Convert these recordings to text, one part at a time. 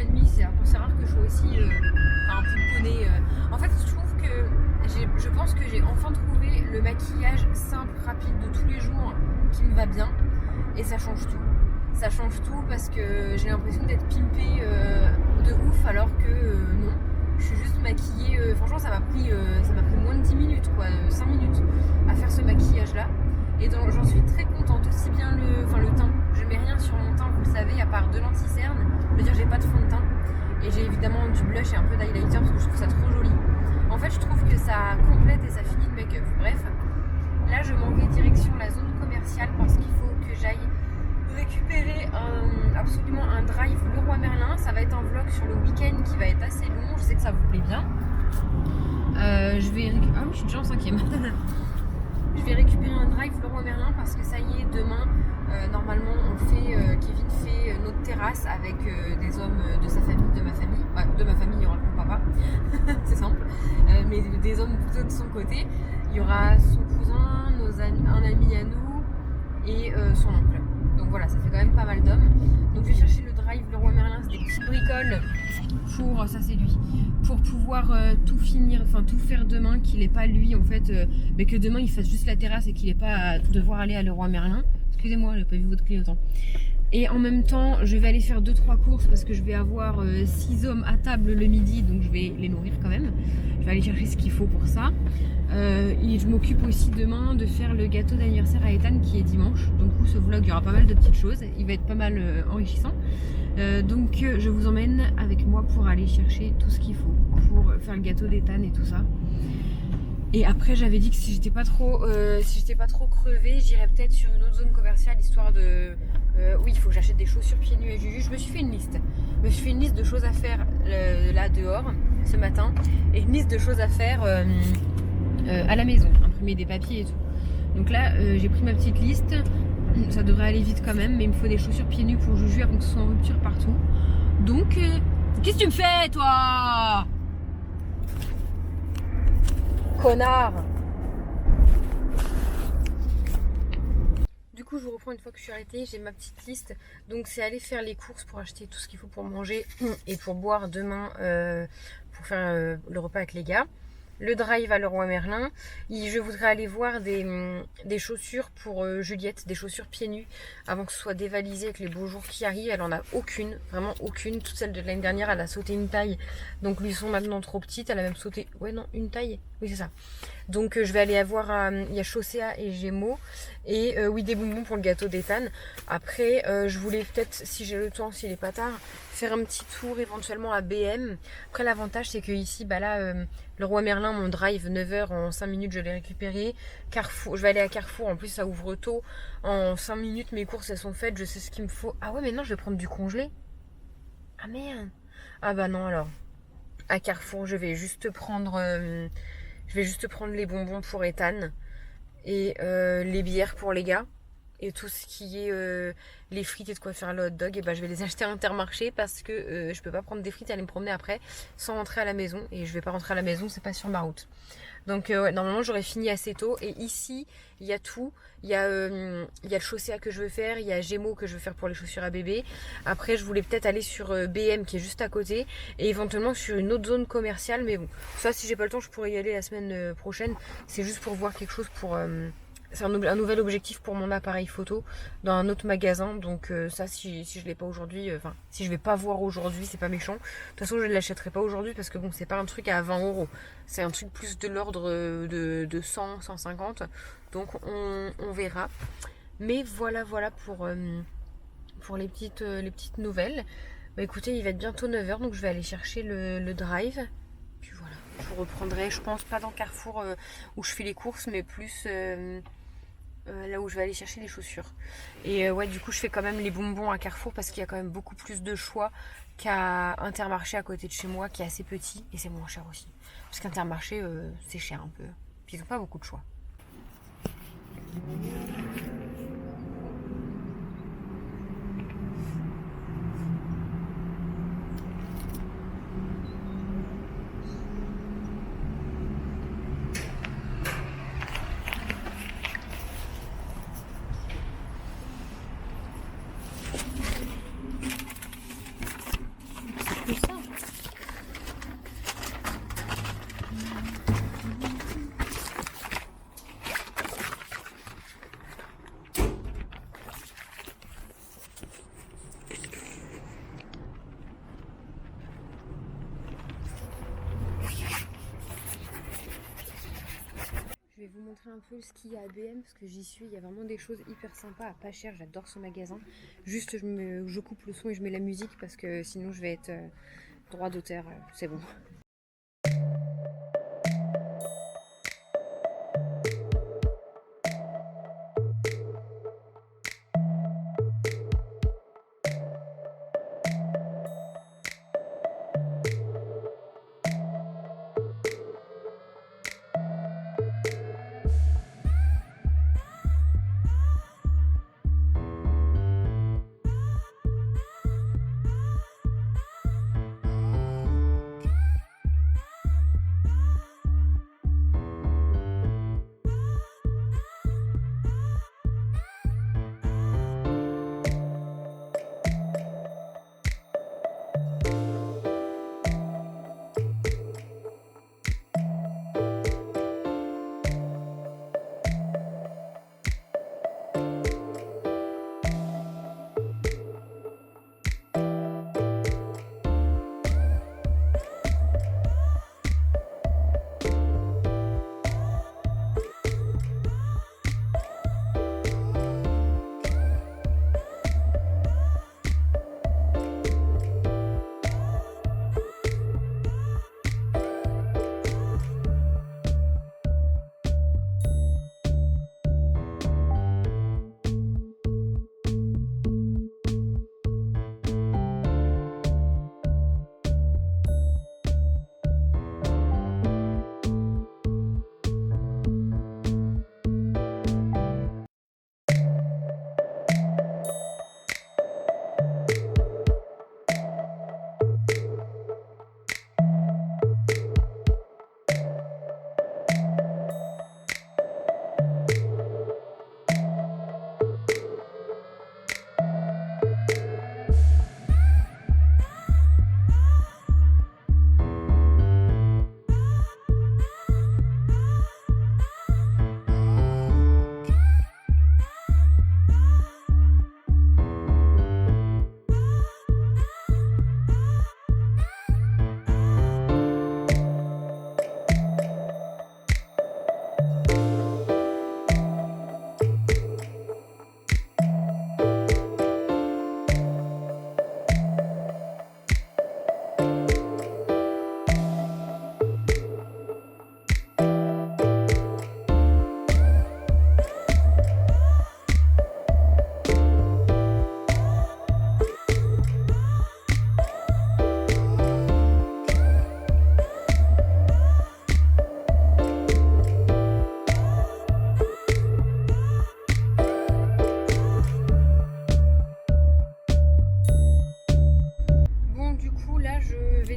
nuit, c'est rare que je sois aussi un pouponné. En fait, je trouve que je pense que j'ai enfin trouvé le maquillage simple, rapide de tous les jours qui me va bien. Et ça change tout. Ça change tout parce que j'ai l'impression d'être pimpée de ouf alors que non. Je suis juste maquillée. Franchement, ça m'a pris moins de 10 minutes, quoi, 5 minutes à faire ce maquillage-là. Et donc j'en suis très contente, aussi bien le teint. Je mets rien sur mon teint, vous le savez, à part de l'anti-cerne. Je veux dire, j'ai pas de fond de teint. Et j'ai évidemment du blush et un peu d'highlighter parce que je trouve ça trop joli. En fait, je trouve que ça complète et ça finit le make-up. Bref, là je m'en vais direction la zone commerciale parce qu'il faut que j'aille récupérer absolument un drive Leroy Merlin. Ça va être un vlog sur le week-end qui va être assez long. Je sais que ça vous plaît bien. Je vais ah oui, je suis déjà en 5e. Je vais récupérer un drive Leroy Merlin parce que ça y est, demain, normalement, Kevin fait notre terrasse avec des hommes de sa famille, de ma famille. Bah, de ma famille, il y aura mon papa, c'est simple. Mais des hommes plutôt de son côté. Il y aura son cousin, un ami à nous et son oncle. Donc voilà, ça fait quand même pas mal d'hommes. Donc je vais chercher le drive Leroy Merlin, c'est des petits bricoles pour, ça c'est lui, pour pouvoir tout finir, enfin tout faire demain, qu'il n'ait pas lui en fait, mais que demain il fasse juste la terrasse et qu'il n'ait pas à devoir aller à Leroy Merlin. Excusez-moi, j'ai pas vu votre clignotant. Et en même temps, je vais aller faire 2-3 courses parce que je vais avoir 6 hommes à table le midi, donc je vais les nourrir quand même. Je vais aller chercher ce qu'il faut pour ça. Et je m'occupe aussi demain de faire le gâteau d'anniversaire à Ethan qui est dimanche. Donc ce vlog, il y aura pas mal de petites choses. Il va être pas mal enrichissant. Donc je vous emmène avec moi pour aller chercher tout ce qu'il faut pour faire le gâteau d'Ethan et tout ça. Et après j'avais dit que si j'étais pas trop crevée, j'irais peut-être sur une autre zone commerciale histoire de... oui, il faut que j'achète des chaussures pieds nus et Juju. Je me suis fait une liste. Je me suis fait une liste de choses à faire là dehors ce matin et une liste de choses à faire à la maison, imprimer des papiers et tout. Donc là j'ai pris ma petite liste. Ça devrait aller vite quand même, mais il me faut des chaussures pieds nus pour Juju avant que ce soit en rupture partout. Donc qu'est-ce que tu me fais toi, connard? Du coup je vous reprends une fois que je suis arrêtée. J'ai ma petite liste, donc c'est aller faire les courses pour acheter tout ce qu'il faut pour manger et pour boire demain pour faire le repas avec les gars. Le drive à Leroy Merlin. Je voudrais aller voir des chaussures pour Juliette, des chaussures pieds nus avant que ce soit dévalisé avec les beaux jours qui arrivent. Elle en a aucune, vraiment aucune. Toutes celles de l'année dernière, elle a sauté une taille, donc lui sont maintenant trop petites. Elle a même sauté, ouais non, une taille, oui c'est ça. Donc je vais aller avoir, il y a Chaussea et Gémeaux et oui des bonbons pour le gâteau d'Ethan. Après je voulais peut-être, si j'ai le temps, s'il est pas tard, faire un petit tour éventuellement à BM. Après l'avantage c'est que ici, bah là, Leroy Merlin, mon drive 9h, en 5 minutes je l'ai récupéré. Carrefour, je vais aller à Carrefour, en plus ça ouvre tôt. En 5 minutes mes courses elles sont faites, je sais ce qu'il me faut. Ah ouais mais non, je vais prendre du congelé. Ah merde. Ah bah non alors. À Carrefour je vais juste prendre les bonbons pour Ethan et les bières pour les gars. Et tout ce qui est les frites et de quoi faire le hot dog, et ben je vais les acheter à Intermarché parce que je peux pas prendre des frites et aller me promener après sans rentrer à la maison. Et je vais pas rentrer à la maison, c'est pas sur ma route. Donc ouais, normalement j'aurais fini assez tôt. Et ici il y a tout. Il y a le Chaussea que je veux faire, il y a Gémeaux que je veux faire pour les chaussures à bébé. Après je voulais peut-être aller sur BM qui est juste à côté et éventuellement sur une autre zone commerciale. Mais bon, ça si j'ai pas le temps je pourrais y aller la semaine prochaine. C'est juste pour voir quelque chose pour... c'est un nouvel objectif pour mon appareil photo dans un autre magasin. Donc ça si je l'ai pas aujourd'hui, enfin si je vais pas voir aujourd'hui, c'est pas méchant. De toute façon je ne l'achèterai pas aujourd'hui parce que bon c'est pas un truc à 20€. C'est un truc plus de l'ordre de 100, 150. Donc on verra. Mais voilà pour les petites nouvelles. Bah écoutez, il va être bientôt 9h donc je vais aller chercher le drive. Puis voilà, je vous reprendrai, je pense pas dans Carrefour où je fais les courses, mais plus là où je vais aller chercher les chaussures. Et ouais, du coup je fais quand même les bonbons à Carrefour parce qu'il y a quand même beaucoup plus de choix qu'à Intermarché à côté de chez moi qui est assez petit et c'est moins cher aussi. Parce qu'Intermarché c'est cher un peu. Puis ils n'ont pas beaucoup de choix. que ça. Je vais vous montrer un peu ce qu'il y a à BM parce que j'y suis. Il y a vraiment des choses hyper sympas à pas cher. J'adore ce magasin. Juste, je coupe le son et je mets la musique parce que sinon je vais être droit d'auteur. C'est bon.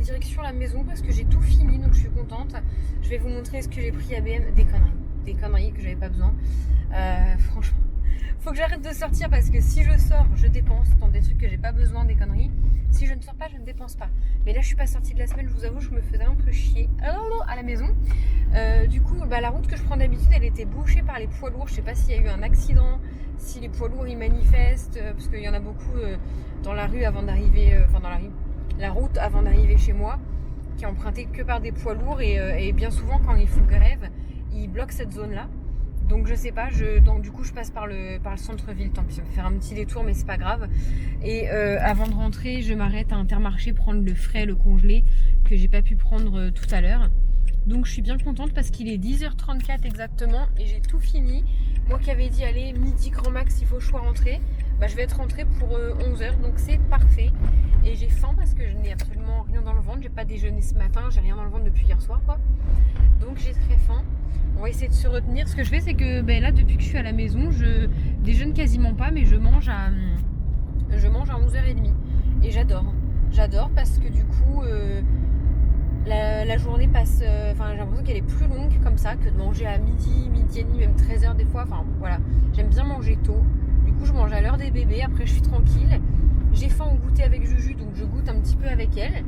Direction la maison parce que j'ai tout fini, donc je suis contente. Je vais vous montrer ce que j'ai pris à BM. Des conneries que j'avais pas besoin. Franchement, faut que j'arrête de sortir parce que si je sors, je dépense dans des trucs que j'ai pas besoin, des conneries. Si je ne sors pas, je ne dépense pas. Mais là, je suis pas sortie de la semaine, je vous avoue, je me faisais un peu chier à la maison. Du coup, la route que je prends d'habitude, elle était bouchée par les poids lourds. Je sais pas s'il y a eu un accident, si les poids lourds ils manifestent, parce qu'il y en a beaucoup dans la rue avant d'arriver, la route avant d'arriver chez moi, qui est empruntée que par des poids lourds et bien souvent quand ils font grève, ils bloquent cette zone-là. Donc je sais pas, donc du coup je passe par le centre-ville, tant pis, je vais faire un petit détour mais c'est pas grave. Et avant de rentrer, je m'arrête à Intermarché prendre le frais, le congelé que j'ai pas pu prendre tout à l'heure. Donc je suis bien contente parce qu'il est 10h34 exactement et j'ai tout fini. Moi qui avais dit allez midi grand max il faut que je sois rentrée, je vais être rentrée pour 11h donc c'est parfait. Et j'ai faim parce que je n'ai absolument rien dans le ventre, j'ai pas déjeuné ce matin, j'ai rien dans le ventre depuis hier soir quoi. Donc j'ai très faim. On va essayer de se retenir. Ce que je fais c'est que là depuis que je suis à la maison, je déjeune quasiment pas mais je mange à 11h30 et j'adore parce que du coup la journée passe, j'ai l'impression qu'elle est plus longue comme ça que de manger à midi et demi, même 13h des fois, voilà, j'aime bien manger tôt, du coup je mange à l'heure des bébés, après je suis tranquille, j'ai faim au goûter avec Juju donc je goûte un petit peu avec elle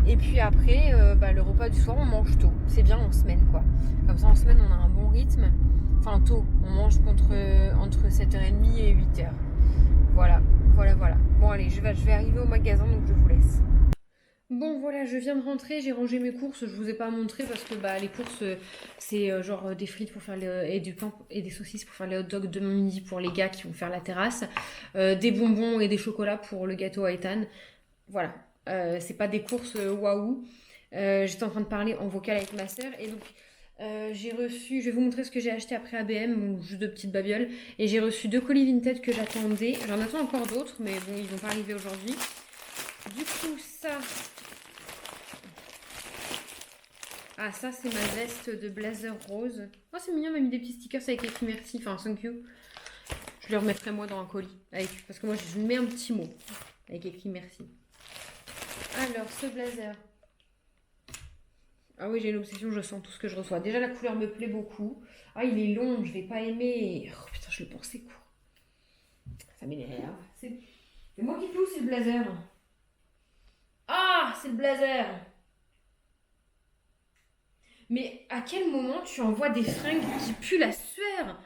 Et puis après, le repas du soir, on mange tôt. C'est bien en semaine, quoi. Comme ça, en semaine, on a un bon rythme. Enfin, tôt. On mange entre 7h30 et 8h. Voilà. Bon, allez, je vais arriver au magasin, donc je vous laisse. Bon, voilà, je viens de rentrer, j'ai rangé mes courses. Je vous ai pas montré parce que les courses, c'est genre des frites pour faire et du pain et des saucisses pour faire les hot dogs de midi pour les gars qui vont faire la terrasse. Des bonbons et des chocolats pour le gâteau à Ethan. Voilà. C'est pas des courses waouh. J'étais en train de parler en vocal avec ma soeur et donc j'ai reçu, je vais vous montrer ce que j'ai acheté après ABM, ou juste de petites babioles, et j'ai reçu 2 colis Vinted que j'attendais. J'en attends encore d'autres, mais bon, ils vont pas arriver aujourd'hui. Du coup, ça. Ah, ça, c'est ma veste de blazer rose. Oh, c'est mignon, on m'a mis des petits stickers avec écrit merci, enfin, thank you. Je le remettrai moi dans un colis, parce que moi, je mets un petit mot avec écrit merci. Alors, ce blazer. Ah oui, j'ai une obsession, je sens tout ce que je reçois. Déjà, la couleur me plaît beaucoup. Ah, il est long, je vais pas aimer. Oh putain, je le pensais court. Ça m'énerve. C'est moi qui pousse, c'est le blazer. Ah, c'est le blazer. Mais à quel moment tu envoies des fringues qui puent la sueur?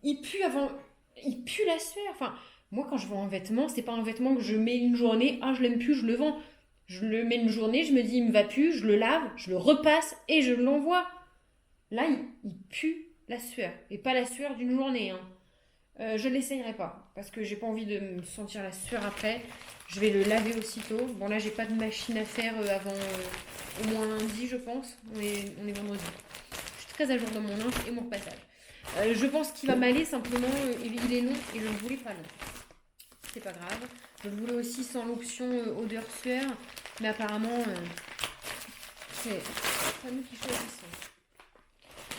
Il pue la sueur. Enfin, moi, quand je vends un vêtement, c'est pas un vêtement que je mets une journée. Ah, je l'aime plus, je le vends. Je le mets une journée, je me dis, il me va plus, je le lave, je le repasse et je l'envoie. Là, il pue la sueur. Et pas la sueur d'une journée. Hein. Je l'essayerai pas. Parce que j'ai pas envie de me sentir la sueur après. Je vais le laver aussitôt. Bon, là, j'ai pas de machine à faire avant au moins lundi, je pense. On est vendredi. Je suis très à jour dans mon linge et mon repassage. Je pense qu'il va m'aller simplement. Il est long et je ne voulais pas long. C'est pas grave. Je le voulais aussi sans l'option odeur sueur. Mais apparemment, c'est pas nous qui choisissons.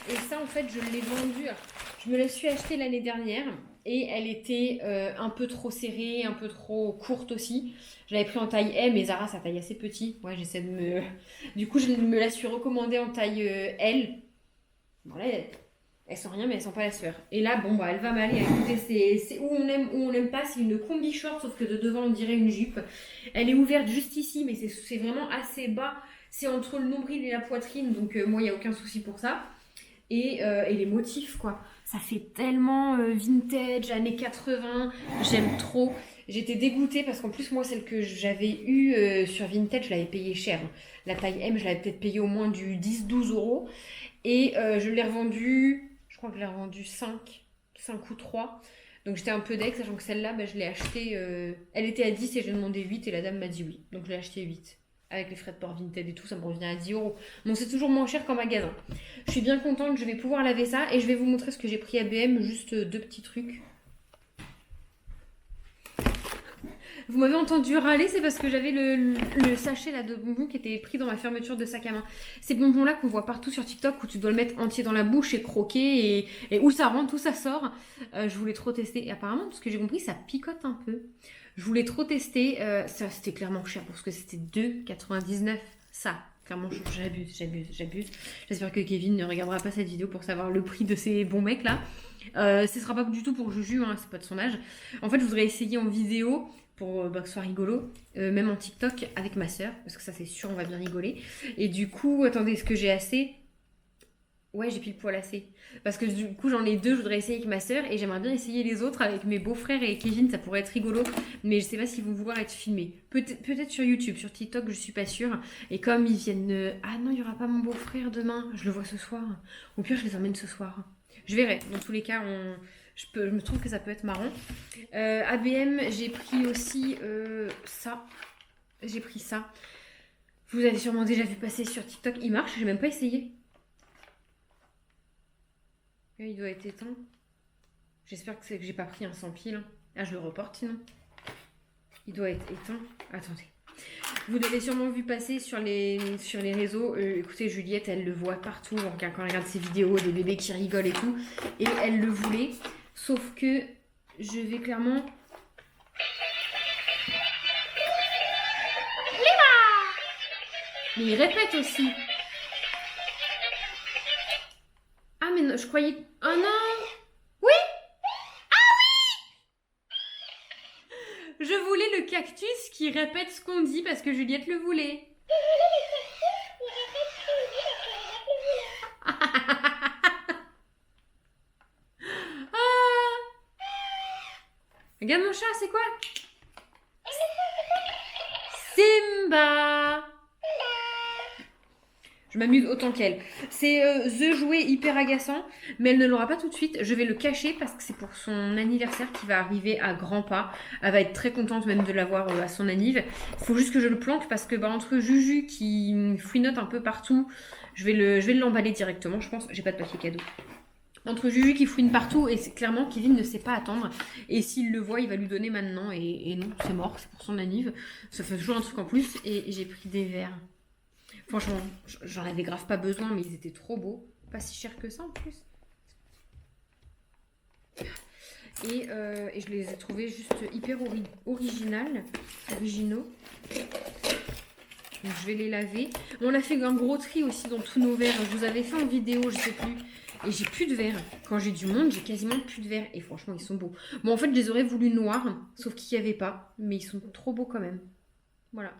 Et ça, en fait, je l'ai vendu. Je me la suis achetée l'année dernière. Et elle était un peu trop serrée, un peu trop courte aussi. Je l'avais pris en taille M et Zara, ça taille assez petit. Ouais, j'essaie de me... Du coup, je me la suis recommandée en taille L. Bon, là, elles sent rien, mais elles sent pas la sueur. Et là, bon, elle va m'aller. Écoutez, c'est où on aime, où on n'aime pas. C'est une combi short, sauf que de devant, on dirait une jupe. Elle est ouverte juste ici, mais c'est vraiment assez bas. C'est entre le nombril et la poitrine, donc moi, il n'y a aucun souci pour ça. Et les motifs, quoi. Ça fait tellement vintage, années 80. J'aime trop. J'étais dégoûtée parce qu'en plus, moi, celle que j'avais eue sur Vinted, je l'avais payée cher. La taille M, je l'avais peut-être payée au moins du 10-12 euros. Et je l'ai revendue, je crois que je l'ai revendue 5 ou 3. Donc j'étais un peu deck, sachant que celle-là, je l'ai achetée. Elle était à 10 et j'ai demandé 8 et la dame m'a dit oui. Donc je l'ai achetée 8. Avec les frais de port Vinted et tout, ça me revient à 10 euros. Donc c'est toujours moins cher qu'en magasin. Je suis bien contente, je vais pouvoir laver ça et je vais vous montrer ce que j'ai pris à BM, juste 2 petits trucs. Vous m'avez entendu râler, c'est parce que j'avais le sachet là de bonbons qui était pris dans ma fermeture de sac à main. Ces bonbons là qu'on voit partout sur TikTok où tu dois le mettre entier dans la bouche et croquer et où ça rentre, où ça sort. Je voulais trop tester et apparemment, ce que j'ai compris, ça picote un peu. Je voulais trop tester, ça c'était clairement cher parce que c'était 2,99 ça. Clairement, j'abuse. J'espère que Kevin ne regardera pas cette vidéo pour savoir le prix de ces bons mecs là. Ce sera pas du tout pour Juju, hein, c'est pas de son âge. En fait, je voudrais essayer en vidéo pour que ce soit rigolo, même en TikTok avec ma soeur, parce que ça c'est sûr, on va bien rigoler. Et du coup, attendez, est-ce que j'ai assez? Ouais, j'ai pile poil assez. Parce que du coup, j'en ai 2, je voudrais essayer avec ma soeur et j'aimerais bien essayer les autres avec mes beaux-frères et Kevin, ça pourrait être rigolo. Mais je sais pas s'ils vont vouloir être filmés. Peut-être sur YouTube, sur TikTok, je suis pas sûre. Et comme ils viennent... Ah non, il y aura pas mon beau-frère demain, je le vois ce soir. Au pire, je les emmène ce soir. Je verrai. Dans tous les cas, je me trouve que ça peut être marrant. ABM, j'ai pris aussi ça. J'ai pris ça. Vous avez sûrement déjà vu passer sur TikTok. Il marche, j'ai même pas essayé. Il doit être éteint. J'espère que c'est que j'ai pas pris un sans pile. Ah, je le reporte sinon. Il doit être éteint. Attendez. Vous l'avez sûrement vu passer sur les réseaux. Écoutez, Juliette, elle le voit partout. Quand elle regarde ses vidéos, des bébés qui rigolent et tout. Et elle le voulait. Sauf que je vais clairement... Mais il répète aussi. Ah mais non, je croyais... Oh non! Oui! Je voulais le cactus qui répète ce qu'on dit parce que Juliette le voulait. Regarde mon chat, c'est quoi? Simba. Je m'amuse autant qu'elle. C'est The Jouet hyper agaçant, mais elle ne l'aura pas tout de suite. Je vais le cacher parce que c'est pour son anniversaire qui va arriver à grands pas. Elle va être très contente même de l'avoir à son anniv. Il faut juste que je le planque parce que entre Juju qui fouinote un peu partout, je vais l'emballer directement. Je pense, j'ai pas de papier cadeau. Entre Juju qui fouine partout et c'est clairement Kevin ne sait pas attendre. Et s'il le voit, il va lui donner maintenant. Et non, c'est mort, c'est pour son anniv. Ça fait toujours un truc en plus. Et j'ai pris des verres. Franchement, j'en avais grave pas besoin, mais ils étaient trop beaux. Pas si cher que ça en plus. Et je les ai trouvés juste hyper originaux. Donc je vais les laver. On a fait un gros tri aussi dans tous nos verres. Je vous avais fait en vidéo, je sais plus. Et j'ai plus de verre. Quand j'ai du monde, j'ai quasiment plus de verre. Et franchement, ils sont beaux. Bon, en fait, je les aurais voulu noirs, sauf qu'il n'y avait pas. Mais ils sont trop beaux quand même. Voilà.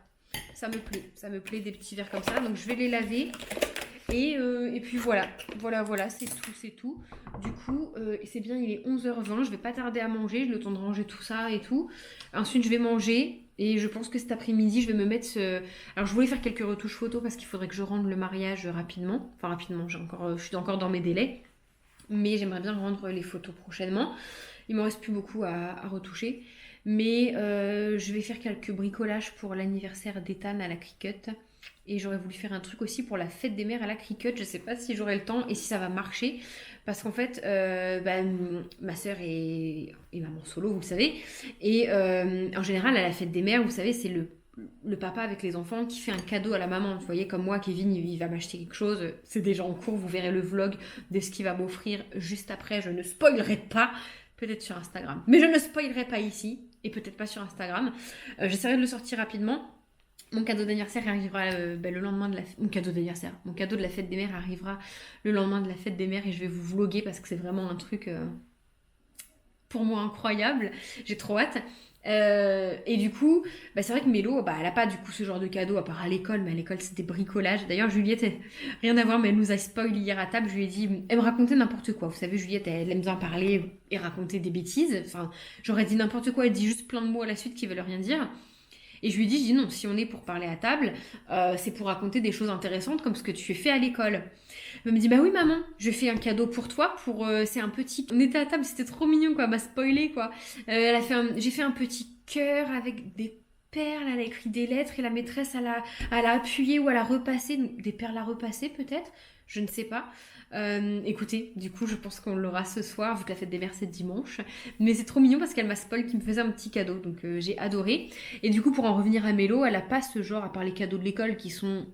Ça me plaît des petits verres comme ça. Donc je vais les laver. Et puis voilà, c'est tout. Du coup, c'est bien, il est 11h20. Je vais pas tarder à manger. J'ai le temps de ranger tout ça et tout. Ensuite, je vais manger. Et je pense que cet après-midi, je vais me mettre... Alors, je voulais faire quelques retouches photos parce qu'il faudrait que je rende le mariage rapidement. Enfin, rapidement, je suis encore dans mes délais. Mais j'aimerais bien rendre les photos prochainement. Il m'en reste plus beaucoup à retoucher. Mais je vais faire quelques bricolages pour l'anniversaire d'Ethan à la Cricut. Et j'aurais voulu faire un truc aussi pour la fête des mères à la Cricut. Je sais pas si j'aurai le temps et si ça va marcher. Parce qu'en fait, ma soeur est maman solo, vous le savez. Et en général, à la fête des mères, vous savez, c'est le papa avec les enfants qui fait un cadeau à la maman. Vous voyez, comme moi, Kevin, il va m'acheter quelque chose. C'est déjà en cours, vous verrez le vlog de ce qu'il va m'offrir juste après. Je ne spoilerai pas, peut-être sur Instagram. Mais je ne spoilerai pas ici. Et peut-être pas sur Instagram. J'essaierai de le sortir rapidement. Mon cadeau d'anniversaire arrivera le lendemain de la fête. Mon cadeau de la fête des mères arrivera le lendemain de la fête des mères et je vais vous vlogger parce que c'est vraiment un truc pour moi incroyable. J'ai trop hâte. Et du coup, c'est vrai que Mélo, elle a pas du coup ce genre de cadeau à part à l'école, mais à l'école c'était bricolage. D'ailleurs, Juliette, rien à voir, mais elle nous a spoil hier à table. Je lui ai dit, elle me racontait n'importe quoi. Vous savez, Juliette, elle aime bien parler et raconter des bêtises. Enfin, j'aurais dit n'importe quoi, elle dit juste plein de mots à la suite qui veulent rien dire. Et je lui dis non, si on est pour parler à table, c'est pour raconter des choses intéressantes comme ce que tu fais à l'école. Elle me dit, bah oui maman, je fais un cadeau pour toi, c'est un petit... On était à table, c'était trop mignon quoi, elle m'a spoilé quoi. J'ai fait un petit cœur avec des perles, elle a écrit des lettres et la maîtresse elle a appuyé ou elle a repassé, des perles à repasser peut-être, je ne sais pas. Écoutez, du coup je pense qu'on l'aura ce soir vu que la fête des mères c'est dimanche, mais c'est trop mignon parce qu'elle m'a spoil qui me faisait un petit cadeau, donc j'ai adoré. Et du coup pour en revenir à Mélo, elle a pas ce genre, à part les cadeaux de l'école qui sont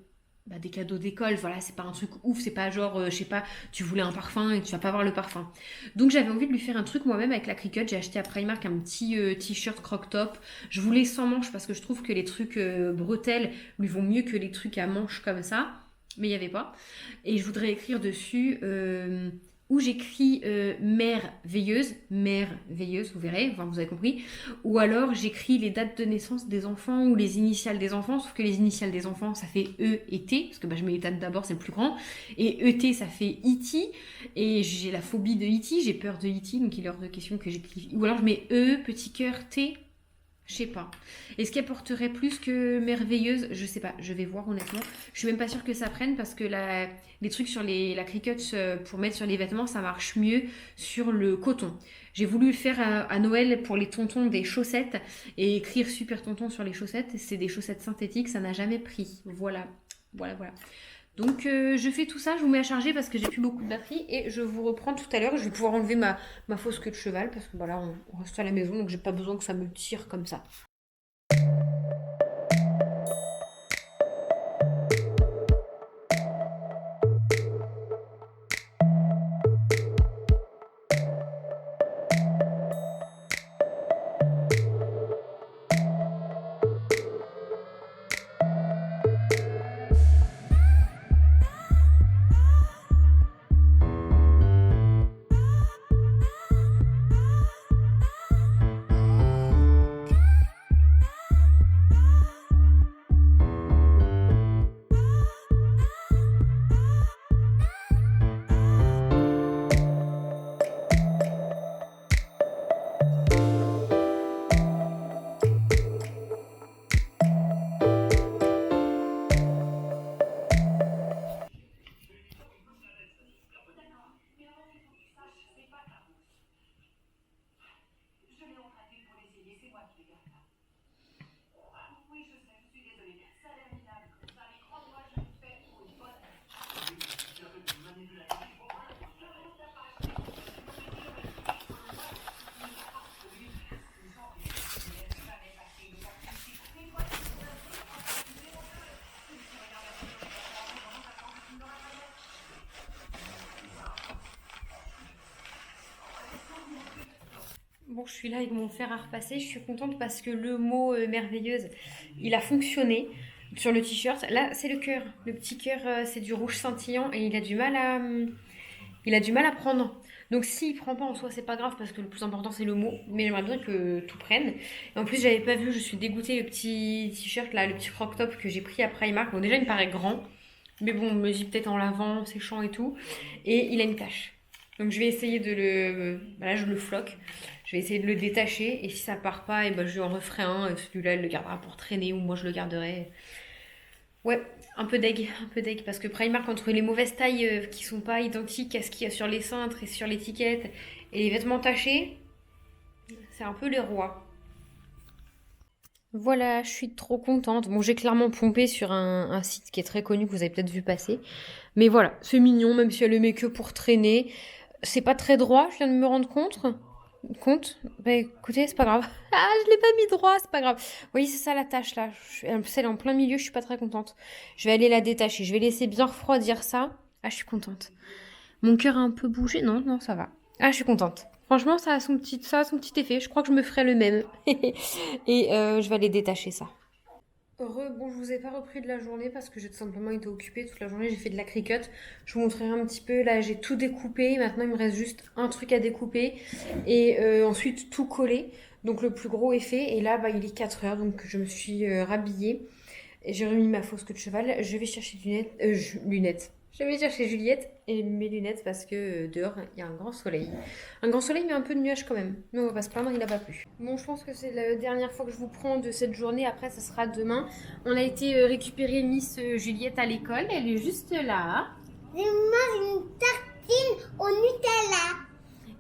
des cadeaux d'école, voilà, c'est pas un truc ouf, c'est pas genre, je sais pas, tu voulais un parfum et tu vas pas avoir le parfum. Donc j'avais envie de lui faire un truc moi-même avec la Cricut, j'ai acheté à Primark un petit t-shirt croc top, je voulais sans manches parce que je trouve que les trucs bretelles lui vont mieux que les trucs à manches comme ça, mais il n'y avait pas. Et je voudrais écrire dessus... où j'écris mère veilleuse, vous verrez, enfin, vous avez compris, ou alors j'écris les dates de naissance des enfants ou les initiales des enfants, sauf que les initiales des enfants ça fait E et T, parce que je mets Ethan d'abord, c'est le plus grand, et ET ça fait E.T., et j'ai la phobie de E.T., j'ai peur de E.T., donc il est hors de question que j'écrive, ou alors je mets E, petit cœur, T, je sais pas. Est-ce qu'elle porterait plus que merveilleuse? Je sais pas, je vais voir honnêtement. Je suis même pas sûre que ça prenne parce que les trucs sur la Cricut pour mettre sur les vêtements, ça marche mieux sur le coton. J'ai voulu le faire à Noël pour les tontons des chaussettes et écrire super tonton sur les chaussettes. C'est des chaussettes synthétiques, ça n'a jamais pris. Voilà. Donc je fais tout ça, je vous mets à charger parce que j'ai plus beaucoup de batterie et je vous reprends tout à l'heure. Je vais pouvoir enlever ma fausse queue de cheval parce que voilà, on reste à la maison donc j'ai pas besoin que ça me tire comme ça. je suis là avec mon fer à repasser. Je suis contente parce que le mot merveilleuse, il a fonctionné sur le t-shirt. Là, c'est le cœur. Le petit cœur, c'est du rouge scintillant et il a du mal à prendre. Donc s'il prend pas en soi, c'est pas grave parce que le plus important c'est le mot. Mais j'aimerais bien que tout prenne. Et en plus, j'avais pas vu, je suis dégoûtée, le petit t-shirt là, le petit crop top que j'ai pris à Primark. Bon, déjà, il me paraît grand. Mais bon, on me dit peut-être en lavant, séchant et tout. Et il a une tache. Donc je vais essayer de le... Là, je le floque. Je vais essayer de le détacher. Et si ça part pas, et ben, je lui en referai un. Celui-là, il le gardera pour traîner ou moi, je le garderai. Ouais, un peu deg. Parce que Primark, entre les mauvaises tailles qui sont pas identiques à ce qu'il y a sur les cintres et sur l'étiquette et les vêtements tachés, c'est un peu les rois. Voilà, je suis trop contente. Bon, j'ai clairement pompé sur un site qui est très connu, que vous avez peut-être vu passer. Mais voilà, c'est mignon, même si elle le met que pour traîner. C'est pas très droit, je viens de me rendre compte. Bah écoutez, c'est pas grave. Ah, je l'ai pas mis droit, c'est pas grave. Vous voyez, c'est ça la tâche là. Elle est en plein milieu, je suis pas très contente. Je vais aller la détacher. Je vais laisser bien refroidir ça. Ah, je suis contente. Mon cœur a un peu bougé. Non, ça va. Ah, je suis contente. Franchement, ça a son petit effet. Je crois que je me ferai le même. Et je vais aller détacher ça. Bon, je vous ai pas repris de la journée parce que j'ai tout simplement été occupée toute la journée. J'ai fait de la cricut. Je vous montrerai un petit peu. Là, j'ai tout découpé. Maintenant, il me reste juste un truc à découper. Et ensuite, tout coller. Donc, le plus gros est fait. Et là, bah, il est 4 heures. Donc, je me suis rhabillée. Et j'ai remis ma fausse queue de cheval. Je vais chercher lunettes. Je vais chercher Juliette et mes lunettes parce que dehors, il y a un grand soleil. Un grand soleil, mais un peu de nuages quand même. Mais on va pas se plaindre, il n'a pas plu. Bon, je pense que c'est la dernière fois que je vous prends de cette journée. Après, ça sera demain. On a été récupérer Miss Juliette à l'école. Elle est juste là. Je mange une tartine au Nutella.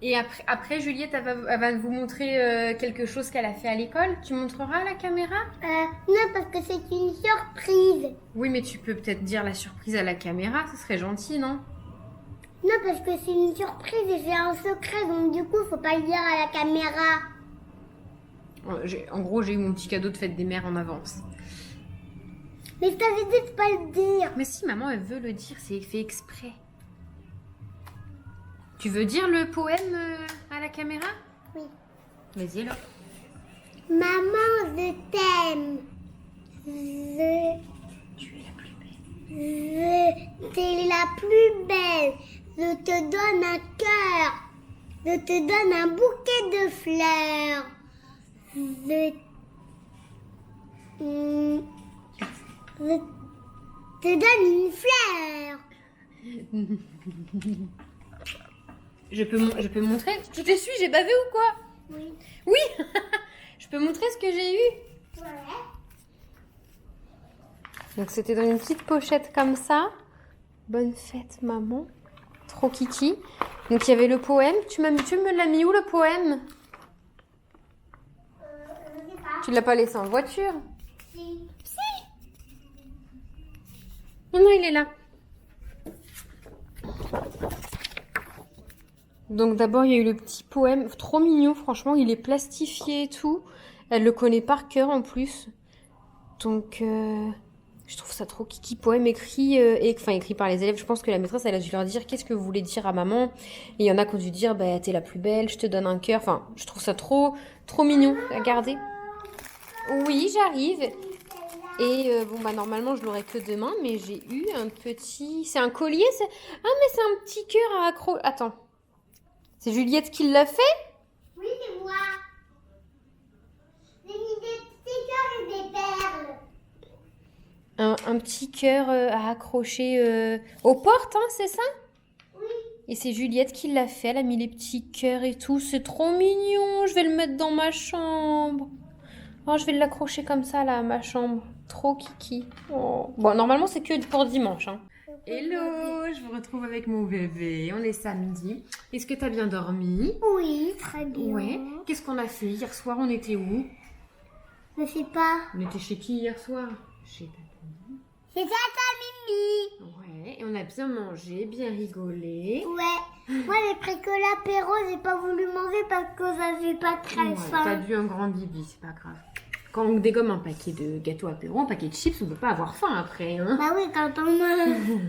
Et après Juliette, elle va vous montrer quelque chose qu'elle a fait à l'école. Tu montreras à la caméra? Non, parce que c'est une surprise. Oui, mais tu peux peut-être dire la surprise à la caméra. Ce serait gentil, non? Non, parce que c'est une surprise et c'est un secret. Donc du coup, faut pas le dire à la caméra. En gros, j'ai eu mon petit cadeau de fête des mères en avance. Mais je t'avais dit de pas le dire. Mais si maman, elle veut le dire, c'est fait exprès. Tu veux dire le poème à la caméra? Oui. Vas-y alors. Maman, je t'aime. Tu es la plus belle. T'es la plus belle. Je te donne un cœur. Je te donne un bouquet de fleurs. Je te donne une fleur. Je peux montrer? Tu te suis, j'ai bavé ou quoi? Oui. Oui. Je peux montrer ce que j'ai eu? Ouais. Donc c'était dans une petite pochette comme ça. Bonne fête maman. Trop kiki. Donc il y avait le poème. Tu me l'as mis où le poème? Je sais pas. Tu l'as pas laissé en voiture? Si. Non, il est là. Donc d'abord il y a eu le petit poème, trop mignon franchement, il est plastifié et tout. Elle le connaît par cœur en plus. Donc je trouve ça trop kiki. Poème écrit, écrit par les élèves. Je pense que la maîtresse elle a dû leur dire qu'est-ce que vous voulez dire à maman. Et il y en a qui ont dû dire bah t'es la plus belle, je te donne un cœur. Enfin je trouve ça trop mignon à garder. Oui j'arrive. Et bon bah normalement je l'aurai que demain, mais j'ai eu un petit... C'est un collier c'est... Ah mais c'est un petit cœur à accrocher. Attends. C'est Juliette qui l'a fait? Oui, c'est moi. J'ai mis des petits cœurs et des perles. Un petit cœur à accrocher aux portes, hein, c'est ça? Oui. Et c'est Juliette qui l'a fait. Elle a mis les petits cœurs et tout. C'est trop mignon. Je vais le mettre dans ma chambre. Oh, je vais l'accrocher comme ça là à ma chambre. Trop kiki. Oh. Bon, normalement c'est que pour dimanche. Hein. Hello, je vous retrouve avec mon bébé. On est samedi. Est-ce que t'as bien dormi? Oui, très bien. Ouais. Qu'est-ce qu'on a fait hier soir? On était où? Je sais pas. On était chez qui hier soir? Chez Tata Mimi. C'est ça, Mimi. Ouais. Et on a bien mangé, bien rigolé. Ouais. Moi, les précoles apéro, j'ai pas voulu manger parce que j'avais pas très faim. T'as dû un grand bibi, c'est pas grave. Quand on dégomme un paquet de gâteaux apéro, un paquet de chips, on peut pas avoir faim après, hein. Bah oui, quand on mange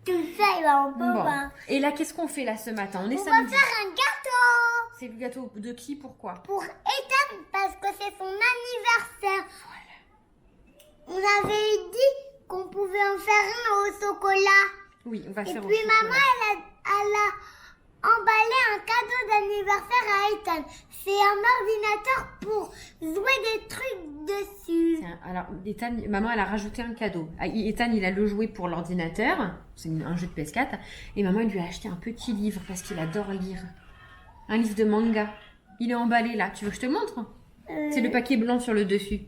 tout ça, on peut Bon. pas. Et là, qu'est-ce qu'on fait là ce matin? On est On va samedi. faire un gâteau. C'est le gâteau de qui? Pourquoi? Pour Ethan, parce que c'est son anniversaire. On avait dit qu'on pouvait en faire un au chocolat. Oui, on va Et faire au puis chocolat. maman, elle a emballé un cadeau d'anniversaire à Ethan. C'est un ordinateur pour jouer des trucs dessus. Tiens, alors, Ethan, maman, elle a rajouté un cadeau. Ethan, il a le jouet pour l'ordinateur. C'est un jeu de PS4. Et maman, elle lui a acheté un petit livre parce qu'il adore lire. Un livre de manga. Il est emballé là. Tu veux que je te le montre? C'est le paquet blanc sur le dessus.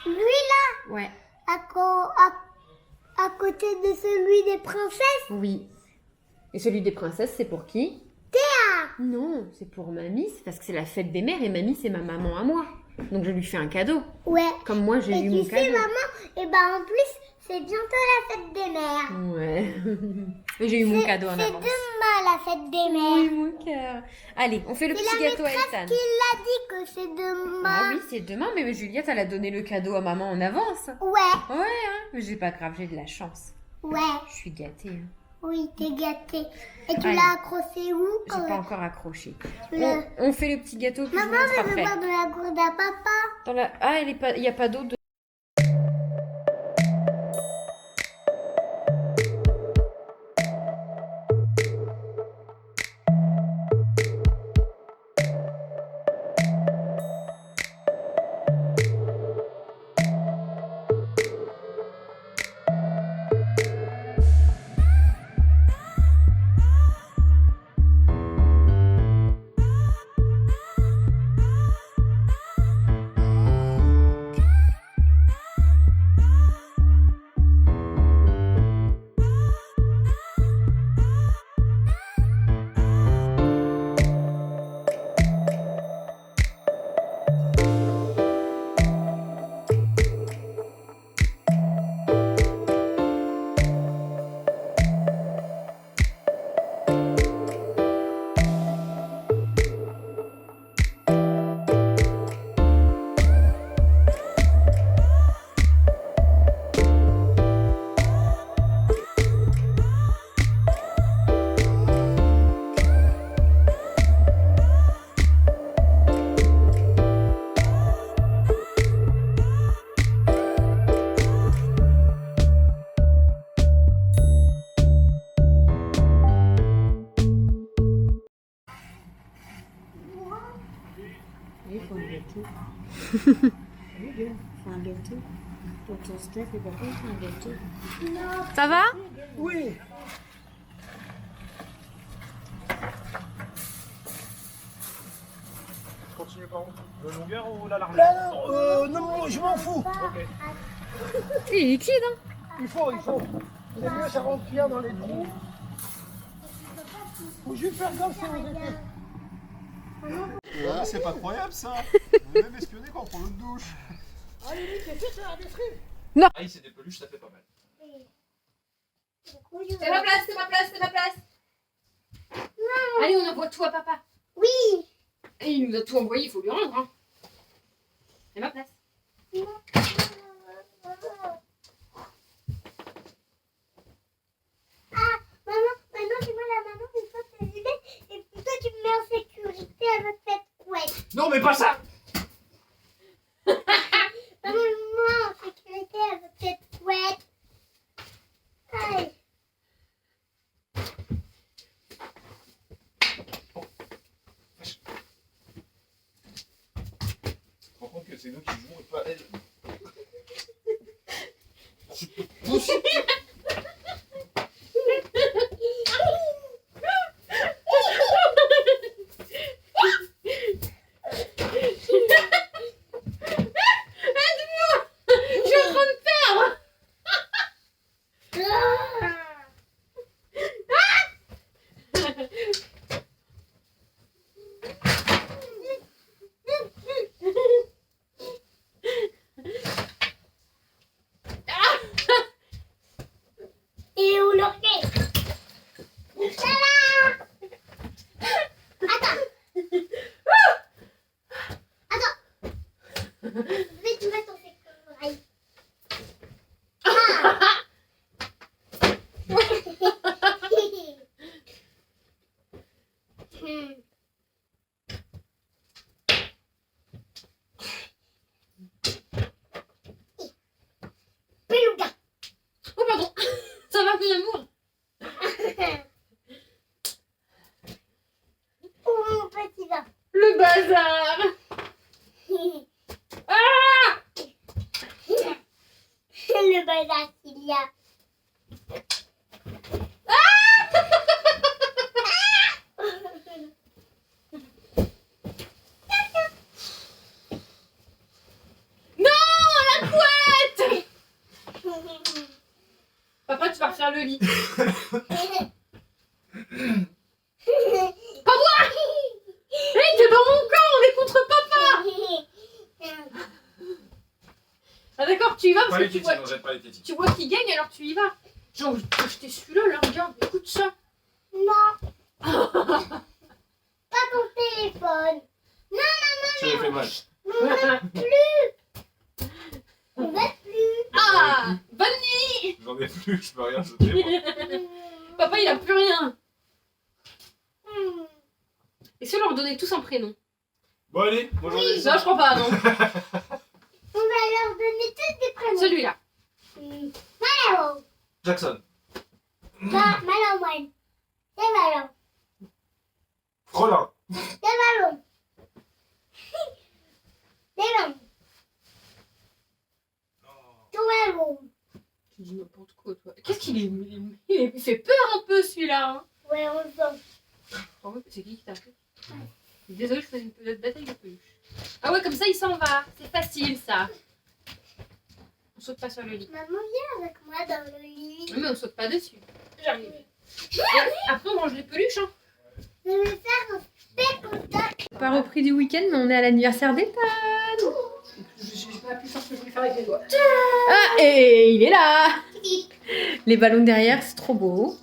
Lui là, Ouais. à côté de celui des princesses. Oui. Et celui des princesses, c'est pour qui? Théa. Non, c'est pour mamie. C'est parce que c'est la fête des mères et mamie, c'est ma maman à moi. Donc je lui fais un cadeau. Ouais. Comme moi, j'ai Et eu tu mon sais cadeau. maman, et ben en plus c'est bientôt la fête des mères. Ouais. Mais j'ai eu mon cadeau en C'est avance. demain la fête des Oui, mères. mon cœur. Allez, on fait le C'est petit la gâteau à maîtresse Ethan. qui l'a dit que c'est demain. Ah oui, c'est demain, mais Juliette, elle a donné le cadeau à maman en avance. Ouais, Ouais, hein. Mais j'ai pas grave, j'ai de la chance. ouais. Je suis gâtée. Hein. Oui, t'es gâtée. Et tu Allez. l'as accroché où J'ai pas encore accroché. Tu l'as- On fait le petit gâteau puis je vous Maman, montre je veux après. voir de la gourde à papa. Dans la... Ah, il n'y a pas d'eau de... Il faut un gâteau. Faut un gâteau. Pour ton steak et papa, il faut un gâteau. Ça va? Oui. Continue par où? La longueur ou la largeur? Là, non, je m'en fous. Ok. Il est liquide, hein? Il faut. C'est mieux, ça rentre bien dans les trous. Faut juste faire gaffe sur les épées. Ouais, c'est pas croyable ça. On est même espionné quand on prend l'eau de douche. Ah, Lily, t'es sûr que ça va détruire? Ah, c'est des peluches, ça fait pas mal. C'est ma place, c'est ma place, c'est ma place. Allez, on envoie tout à papa. Oui. Et il nous a tout envoyé, il faut lui rendre. Hein. C'est ma place. Ah, maman, maintenant c'est moi la maman, une fois que t'as vidé, et puis toi tu me mets en sécurité avec cette couette. Non, mais pas ça. Maman, moi en sécurité avec cette couette. Aïe. Tu te rends compte que c'est nous qui jouons et pas elle. Je suis en train de perdre. Et où l'orchestre? Ça va. Attends. Je vais te mettre en sécurité. belle Acilia. La couette. Papa, tu vas refaire le lit. Pas moi. Hey, t'es dans mon camp, on est contre papa. Ah d'accord, tu y vas parce Pas que les tétines, on jette pas les tétines. tu vois qu'il gagne alors tu y vas. Genre, je vais t'acheter celui-là, là, regarde, écoute ça. Non. Pas ton téléphone. Tu me fais mal. On va plus. On va plus. Ah, bonne nuit. J'en ai plus, je peux rien jeter. Moi. Papa, il a plus rien. Et si on leur donnait tous un prénom? Bon, allez, moi j'en ai Non, ça. je crois pas, non. On va leur donner tous des prénoms. Celui-là. Malao. Jackson. Malao, moi. C'est Malao. Roland. C'est Malao. C'est Malao. Tout Malao. Tu dis n'importe quoi, toi. Qu'est-ce qu'il est... Il fait peur un peu, celui-là. Hein. Ouais, on sent. Oh, c'est qui t'a fait? Désolée, je faisais une petite bataille de peluche. Ah ouais, comme ça, il s'en va. C'est facile, ça. On saute pas sur le lit. Maman, viens avec moi dans le lit. Mais on saute pas dessus. J'arrive. Et après, on mange les peluches, hein. Je vais faire un spectacle. Pas repris du week-end, mais on est à l'anniversaire d'Ethan. J'ai pas pu faire ce que je voulais faire avec les doigts. Ah, et il est là. Les ballons derrière, c'est trop beau.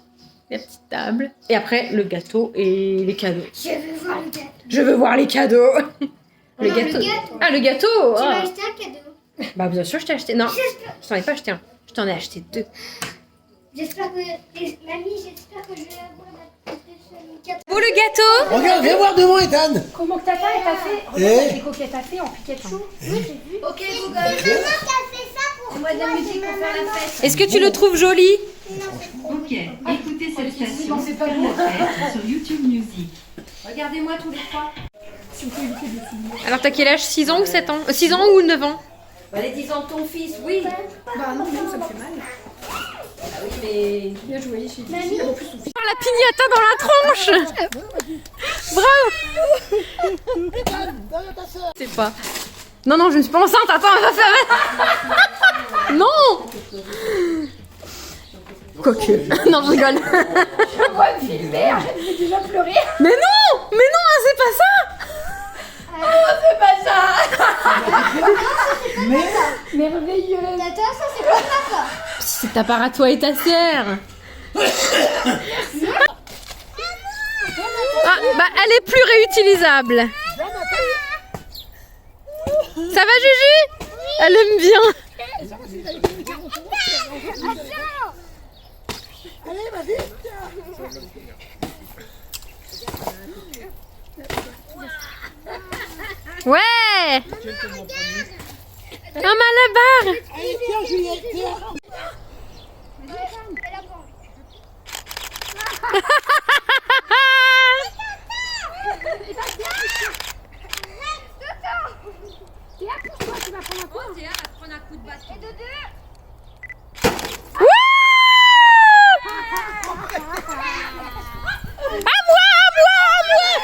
La petite table. Et après, le gâteau et les cadeaux. Je veux voir le gâteau. Je veux voir les cadeaux. Le Non, gâteau. le gâteau. Ah, le gâteau. Tu Ah. m'as acheté un cadeau. Bah, bien sûr, je t'ai acheté. Non, je t'en ai pas acheté un. Je t'en ai acheté 2. J'espère que... Mamie, j'espère que je vais avoir la PlayStation 4. Pour le gâteau. Regarde, viens voir devant, Ethan. Comment que ta taille t'a fait? Eh Regarde les coquettes à fait en piquette chaud. Ok, Google. Maman qui a fait ça pour Moi de la musique pour faire la fête. Est-ce que tu le trouves joli? Ok, écoutez cette station non, c'est pas Faire moi. la fête sur YouTube Music. Regardez-moi tous les trois. Si vous pouvez éviter de signer. Alors, t'as quel âge? 6 ans ou 7 ans? 6 ans ou 9 ans? Bah, les 10 ans de ton fils, oui. Bah non, ça me fait mal. Ah oui, mais bien joué, chez lui. En plus, son fils. La pignata dans la tronche. Bravo. C'est pas. Non, non, je ne suis pas enceinte. Attends, elle va faire. Non. Quoique. Non, je rigole. Moi, me filmer, arrête, je vais déjà pleurer. Mais non, c'est pas ça. C'est pas ça. Merveilleux. Tata, ça c'est pas papa. C'est ta part à toi et ta sœur. Ah, bah, elle est plus réutilisable. Ça va, Juju? Elle aime bien. Allez, vas-y. Ouais. Un malabar. Allez, tiens, Juliette, tiens.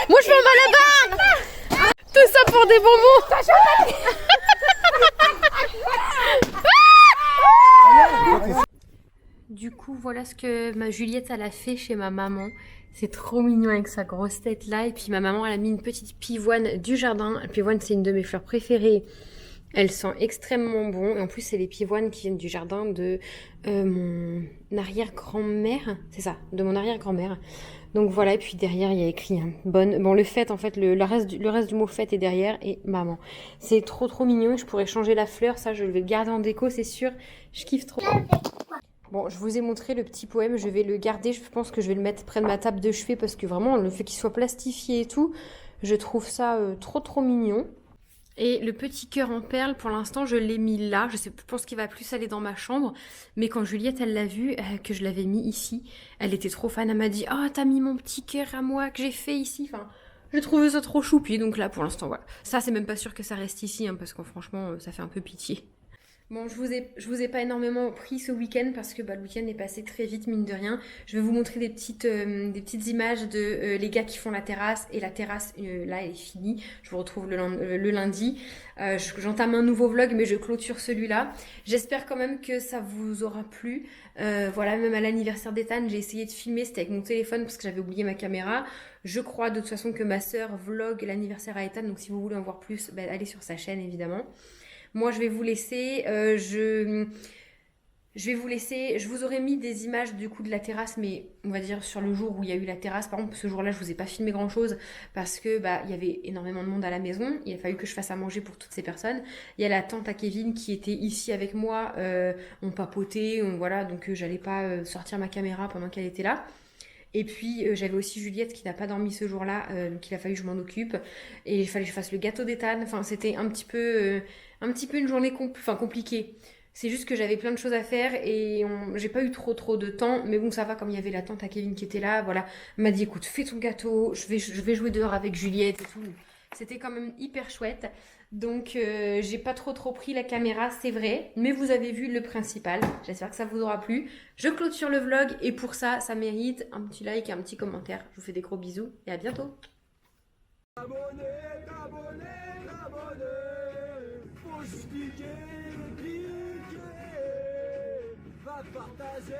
Moi, je veux un malabar. Tout ça pour des bonbons. Du coup, voilà ce que ma Juliette, elle a fait chez ma maman. C'est trop mignon avec sa grosse tête là. Et puis ma maman, elle a mis une petite pivoine du jardin. La pivoine, c'est une de mes fleurs préférées. Elle sent extrêmement bon. Et en plus, c'est les pivoines qui viennent du jardin de mon arrière-grand-mère. C'est ça, de mon arrière-grand-mère. Donc voilà, et puis derrière, il y a écrit bonne. Bon, le fait, en fait, le reste du mot fête est derrière. Et maman. C'est trop trop mignon. Je pourrais changer la fleur. Ça, je vais le garder en déco, c'est sûr. Je kiffe trop. Bon, je vous ai montré le petit poème, je vais le garder, je pense que je vais le mettre près de ma table de chevet parce que vraiment, le fait qu'il soit plastifié et tout, je trouve ça trop trop mignon. Et le petit cœur en perles, pour l'instant, je l'ai mis là, je pense qu'il va plus aller dans ma chambre, mais quand Juliette, elle l'a vu, que je l'avais mis ici, elle était trop fan, elle m'a dit « Ah, t'as mis mon petit cœur à moi que j'ai fait ici !» Enfin, j'ai trouvé ça trop choupi, donc là, pour l'instant, voilà. Ça, c'est même pas sûr que ça reste ici, hein, parce que franchement, ça fait un peu pitié. Bon, je vous ai pas énormément pris ce week-end parce que le week-end est passé très vite, mine de rien. Je vais vous montrer des petites images de les gars qui font la terrasse. Et la terrasse, là, elle est finie. Je vous retrouve le lundi. J'entame un nouveau vlog, mais je clôture celui-là. J'espère quand même que ça vous aura plu. Voilà, même à l'anniversaire d'Ethan, j'ai essayé de filmer. C'était avec mon téléphone parce que j'avais oublié ma caméra. Je crois de toute façon que ma sœur vlog l'anniversaire à Ethan. Donc si vous voulez en voir plus, allez sur sa chaîne, évidemment. Moi, je vais vous laisser, je vous aurais mis des images du coup de la terrasse, mais on va dire sur le jour où il y a eu la terrasse. Par exemple, ce jour-là, je vous ai pas filmé grand-chose parce que il y avait énormément de monde à la maison. Il a fallu que je fasse à manger pour toutes ces personnes. Il y a la tante à Kevin qui était ici avec moi. On papotait, voilà, donc j'allais pas sortir ma caméra pendant qu'elle était là. Et puis j'avais aussi Juliette qui n'a pas dormi ce jour-là, donc il a fallu que je m'en occupe. Et il fallait que je fasse le gâteau d'Ethan. Enfin, c'était un petit peu une journée compliquée. C'est juste que j'avais plein de choses à faire et j'ai pas eu trop de temps. Mais bon, ça va, comme il y avait la tante à Kevin qui était là, voilà. Elle m'a dit, écoute, fais ton gâteau, je vais jouer dehors avec Juliette et tout. C'était quand même hyper chouette. Donc j'ai pas trop pris la caméra, c'est vrai, mais vous avez vu le principal. J'espère que ça vous aura plu. Je clôture le vlog et pour ça, ça mérite un petit like et un petit commentaire. Je vous fais des gros bisous et à bientôt. Abonnez, faut juste cliquer, va partager.